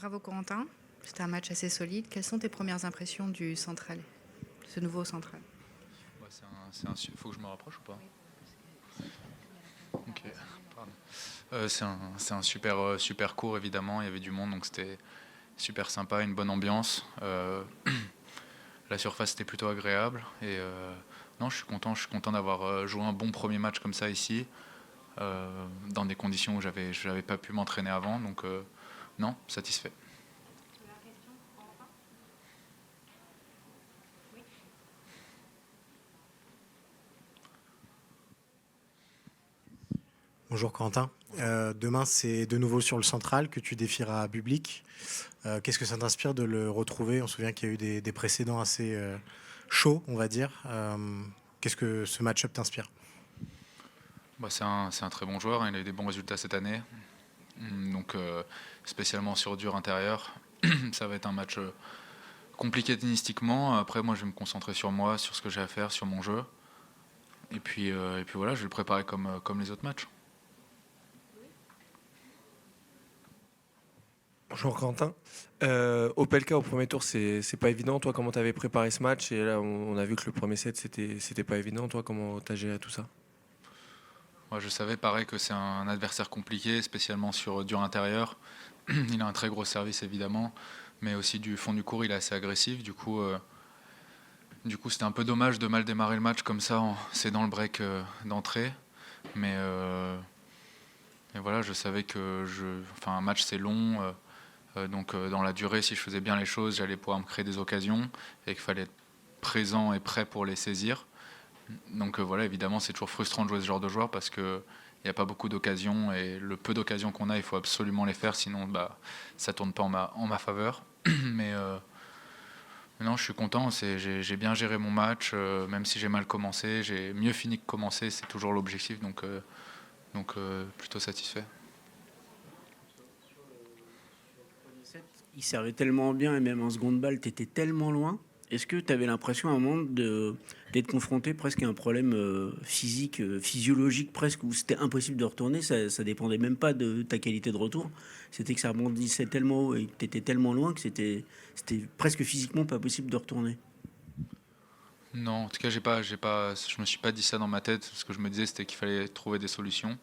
Bravo Corentin, c'était un match assez solide. Quelles sont tes premières impressions du central, ce nouveau central? Ouais, faut que je me rapproche ou pas? Ok, pardon. C'est un super cours évidemment, il y avait du monde donc c'était super sympa, une bonne ambiance. La surface était plutôt agréable et non, je suis content d'avoir joué un bon premier match comme ça ici, dans des conditions où j'avais pas pu m'entraîner avant, donc non, satisfait. Bonjour Corentin. Demain, c'est de nouveau sur le central que tu défieras à Bublik. Qu'est-ce que ça t'inspire de le retrouver? On se souvient qu'il y a eu des précédents assez chauds, on va dire. Qu'est-ce que ce match-up t'inspire? Bah, c'est un très bon joueur, hein, il a eu des bons résultats cette année, donc spécialement sur dur intérieur. Ça va être un match compliqué tennistiquement. Après, moi, je vais me concentrer sur moi, sur ce que j'ai à faire, sur mon jeu. Et puis voilà, je vais le préparer comme les autres matchs. Bonjour Quentin. Opelka au premier tour, c'est pas évident. Toi, comment t'avais préparé ce match? Et là, on a vu que le premier set, c'était pas évident. Toi, comment t'as géré tout ça? Moi, je savais pareil que c'est un adversaire compliqué, spécialement sur dur intérieur. Il a un très gros service évidemment, mais aussi du fond du court, il est assez agressif. Du coup, c'était un peu dommage de mal démarrer le match comme ça. C'est dans le break d'entrée, mais et voilà, je savais enfin, un match c'est long. Donc dans la durée, si je faisais bien les choses, j'allais pouvoir me créer des occasions et qu'il fallait être présent et prêt pour les saisir. Donc voilà, évidemment, c'est toujours frustrant de jouer ce genre de joueur parce que il n'y a pas beaucoup d'occasions et le peu d'occasions qu'on a, il faut absolument les faire, sinon bah, ça tourne pas en ma faveur. Mais non, je suis content, j'ai bien géré mon match, même si j'ai mal commencé, j'ai mieux fini que commencé, c'est toujours l'objectif, donc plutôt satisfait. Il servait tellement bien et même en seconde balle, tu étais tellement loin. Est-ce que tu avais l'impression à un moment d'être confronté presque à un problème physique, physiologique presque, où c'était impossible de retourner, ça dépendait même pas de ta qualité de retour. C'était que ça rebondissait tellement haut et que tu étais tellement loin que c'était presque physiquement pas possible de retourner. Non, en tout cas, je me suis pas dit ça dans ma tête. Ce que je me disais, c'était qu'il fallait trouver des solutions.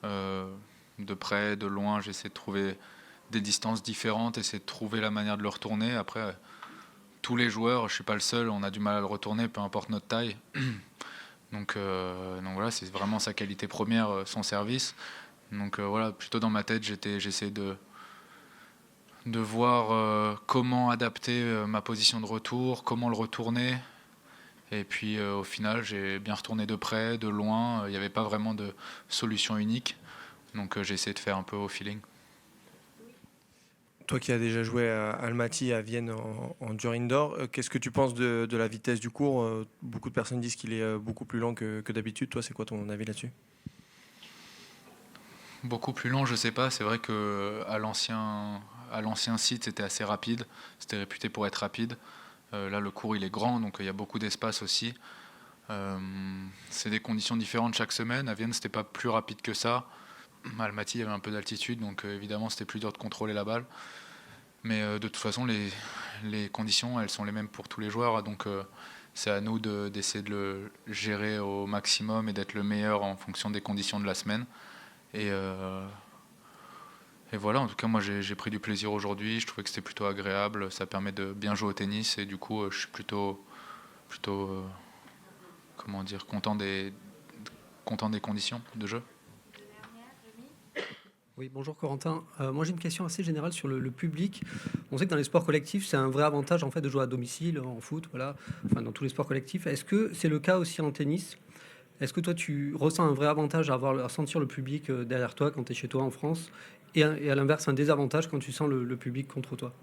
Euh, de près, de loin, j'essaie de trouver des distances différentes, essayer de trouver la manière de le retourner. Après, tous les joueurs, je suis pas le seul, on a du mal à le retourner, peu importe notre taille. Donc voilà, c'est vraiment sa qualité première, son service. Donc voilà, plutôt dans ma tête, j'essayais de voir comment adapter ma position de retour, comment le retourner. Et puis au final, j'ai bien retourné de près, de loin. Il n'y avait pas vraiment de solution unique. Donc j'ai essayé de faire un peu au feeling. Toi qui as déjà joué à Almaty, à Vienne en dur indoor, qu'est-ce que tu penses de la vitesse du cours? Beaucoup de personnes disent qu'il est beaucoup plus lent que d'habitude. Toi, c'est quoi ton avis là-dessus? Beaucoup plus lent, je sais pas. C'est vrai que à l'ancien site, c'était assez rapide. C'était réputé pour être rapide. Là, le cours, il est grand, donc il y a beaucoup d'espace aussi. Euh, c'est des conditions différentes chaque semaine. À Vienne, c'était pas plus rapide que ça. À Almaty, il y avait un peu d'altitude, donc évidemment, c'était plus dur de contrôler la balle. Mais de toute façon, les conditions, elles sont les mêmes pour tous les joueurs. Donc c'est à nous d'essayer de le gérer au maximum et d'être le meilleur en fonction des conditions de la semaine. Et, euh, et voilà, en tout cas, moi j'ai pris du plaisir aujourd'hui. Je trouvais que c'était plutôt agréable. Ça permet de bien jouer au tennis. Et du coup, je suis plutôt comment dire, content des conditions de jeu. Oui, bonjour Corentin. Moi j'ai une question assez générale sur le public. On sait que dans les sports collectifs, c'est un vrai avantage en fait de jouer à domicile, en foot, voilà, enfin dans tous les sports collectifs. Est-ce que c'est le cas aussi en tennis? Est-ce que toi tu ressens un vrai avantage à sentir le public derrière toi quand tu es chez toi en France et à l'inverse un désavantage quand tu sens le public contre toi?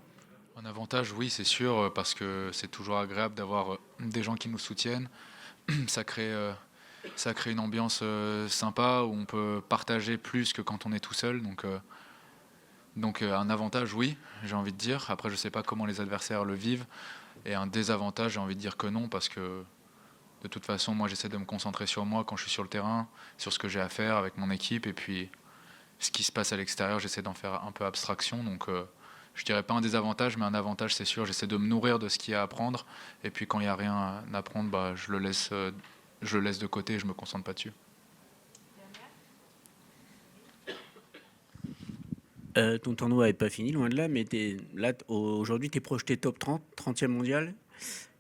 Un avantage, oui, c'est sûr, parce que c'est toujours agréable d'avoir des gens qui nous soutiennent. Ça crée, ça crée une ambiance sympa où on peut partager plus que quand on est tout seul. Donc un avantage, oui, j'ai envie de dire. Après, je ne sais pas comment les adversaires le vivent. Et un désavantage, j'ai envie de dire que non, parce que de toute façon, moi, j'essaie de me concentrer sur moi quand je suis sur le terrain, sur ce que j'ai à faire avec mon équipe. Et puis, ce qui se passe à l'extérieur, j'essaie d'en faire un peu abstraction. Donc je dirais pas un désavantage, mais un avantage, c'est sûr. J'essaie de me nourrir de ce qu'il y a à apprendre. Et puis quand il n'y a rien à apprendre, bah, je le laisse de côté et je me concentre pas dessus. Ton tournoi n'est pas fini, loin de là, mais aujourd'hui, tu es projeté top 30, 30e mondial.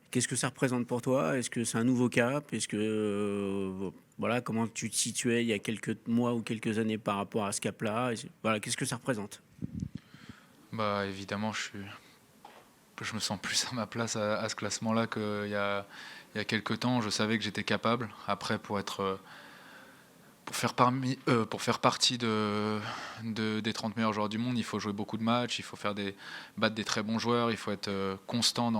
Qu'est-ce que ça représente pour toi? Est-ce que c'est un nouveau cap? Est-ce que, voilà, comment tu te situais il y a quelques mois ou quelques années par rapport à ce cap-là? Voilà, qu'est-ce que ça représente? Bah, évidemment, je me sens plus à ma place à ce classement-là qu'il y a quelques temps. Je savais que j'étais capable. Après, pour faire partie des 30 meilleurs joueurs du monde, il faut jouer beaucoup de matchs, il faut battre des très bons joueurs, il faut être constant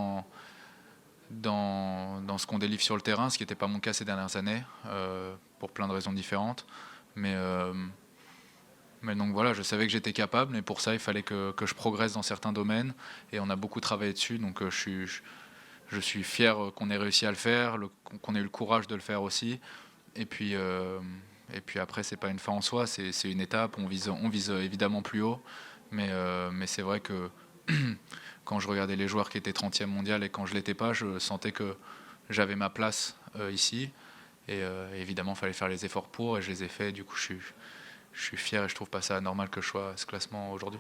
dans ce qu'on délivre sur le terrain, ce qui n'était pas mon cas ces dernières années, pour plein de raisons différentes. Mais donc voilà, je savais que j'étais capable, mais pour ça, il fallait que je progresse dans certains domaines, et on a beaucoup travaillé dessus, donc je suis fier qu'on ait réussi à le faire, qu'on ait eu le courage de le faire aussi. Et puis après, c'est pas une fin en soi, c'est une étape, on vise évidemment plus haut, mais c'est vrai que quand je regardais les joueurs qui étaient 30e mondial et quand je l'étais pas, je sentais que j'avais ma place ici, et évidemment, il fallait faire les efforts pour, et je les ai faits. Du coup, je suis fier et je trouve pas ça normal que je sois à ce classement aujourd'hui.